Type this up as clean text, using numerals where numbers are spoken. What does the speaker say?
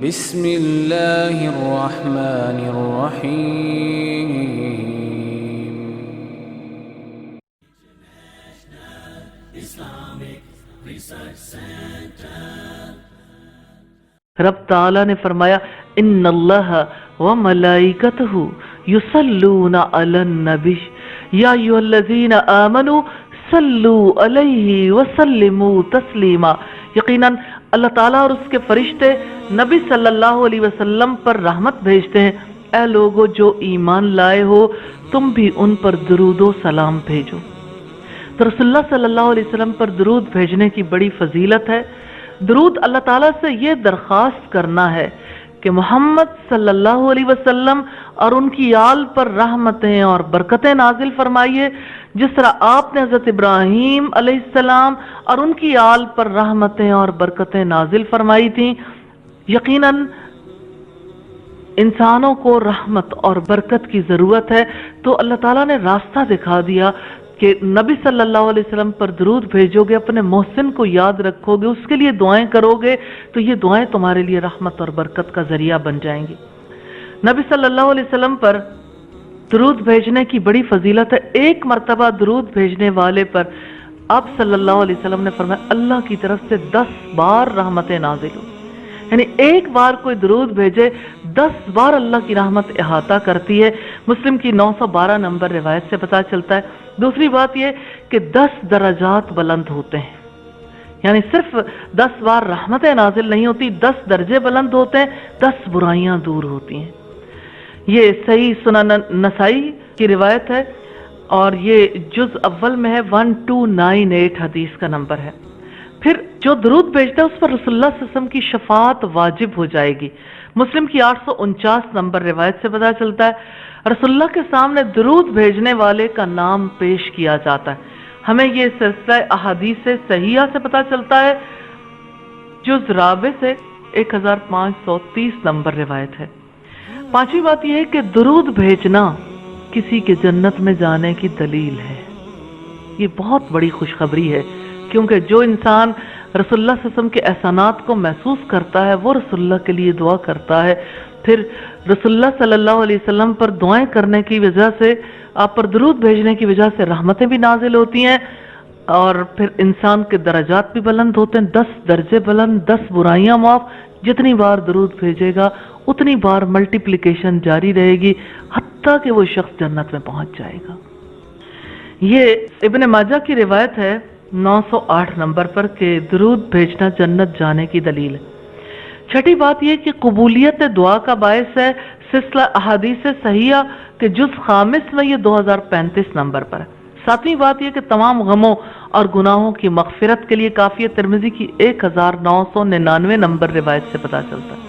بسم اللہ الرحمن الرحیم. رب تعالیٰ نے فرمایا ان اللہ و ملائکتہ یصلون علی النبی یا ایھا الذین آمنوا صلوا علیہ وسلموا تسلیما. یقیناً اللہ تعالیٰ اور اس کے فرشتے نبی صلی اللہ علیہ وسلم پر رحمت بھیجتے ہیں. اے لوگو جو ایمان لائے ہو تم بھی ان پر درود و سلام بھیجو. تو رسول اللہ صلی اللہ علیہ وسلم پر درود بھیجنے کی بڑی فضیلت ہے. درود اللہ تعالیٰ سے یہ درخواست کرنا ہے کہ محمد صلی اللہ علیہ وسلم اور ان کی آل پر رحمتیں اور برکتیں نازل فرمائیے، جس طرح آپ نے حضرت ابراہیم علیہ السلام اور ان کی آل پر رحمتیں اور برکتیں نازل فرمائی تھیں. یقیناً انسانوں کو رحمت اور برکت کی ضرورت ہے، تو اللہ تعالیٰ نے راستہ دکھا دیا کہ نبی صلی اللہ علیہ وسلم پر درود بھیجو گے، اپنے محسن کو یاد رکھو گے، اس کے لیے دعائیں کرو گے، تو یہ دعائیں تمہارے لیے رحمت اور برکت کا ذریعہ بن جائیں گی. نبی صلی اللہ علیہ وسلم پر درود بھیجنے کی بڑی فضیلت ہے. ایک مرتبہ درود بھیجنے والے پر آپ صلی اللہ علیہ وسلم نے فرمایا اللہ کی طرف سے 10 بار رحمتیں نازل ہوں. یعنی ایک بار کوئی درود بھیجے 10 بار اللہ کی رحمت احاطہ کرتی ہے. مسلم کی 912 نمبر روایت سے پتہ چلتا ہے. دوسری بات یہ کہ 10 درجات بلند ہوتے ہیں، یعنی صرف 10 بار رحمتیں نازل نہیں ہوتی، 10 درجے بلند ہوتے ہیں، 10 برائیاں دور ہوتی ہیں. یہ صحیح سنن نسائی کی روایت ہے اور یہ جز اول میں ہے، 1298 حدیث کا نمبر ہے. پھر جو درود بھیجتا ہے اس پر رسول اللہ صلی اللہ علیہ وسلم کی شفاعت واجب ہو جائے گی. مسلم کی 849 نمبر روایت سے پتہ چلتا ہے رسول اللہ کے سامنے درود بھیجنے والے کا نام پیش کیا جاتا ہے. ہمیں یہ سلسلہ احادیث صحیحہ سے پتہ چلتا ہے، جز رابع سے 1530 نمبر روایت ہے. پانچویں بات یہ ہے کہ درود بھیجنا کسی کے جنت میں جانے کی دلیل ہے. یہ بہت بڑی خوشخبری ہے، کیونکہ جو انسان رسول اللہ صلی اللہ علیہ وسلم کے احسانات کو محسوس کرتا ہے وہ رسول اللہ کے لیے دعا کرتا ہے. پھر رسول اللہ صلی اللہ علیہ وسلم پر دعائیں کرنے کی وجہ سے، آپ پر درود بھیجنے کی وجہ سے رحمتیں بھی نازل ہوتی ہیں اور پھر انسان کے درجات بھی بلند ہوتے ہیں. 10 درجے بلند، 10 برائیاں معاف. جتنی بار درود بھیجے گا اتنی بار ملٹیپلیکیشن جاری رہے گی حتیٰ کہ وہ شخص جنت میں پہنچ جائے گا. یہ ابن ماجہ کی روایت ہے 908 نمبر پر کہ درود بھیجنا جنت جانے کی دلیل ہے. چھٹی بات یہ کہ قبولیت دعا کا باعث ہے سلسلہ احادیث صحیحہ کہ جز خامس میں یہ 2035 نمبر پر ہے. ساتویں بات یہ کہ تمام غموں اور گناہوں کی مغفرت کے لیے کافی ہے. ترمذی کی 1999 نمبر روایت سے پتہ چلتا ہے.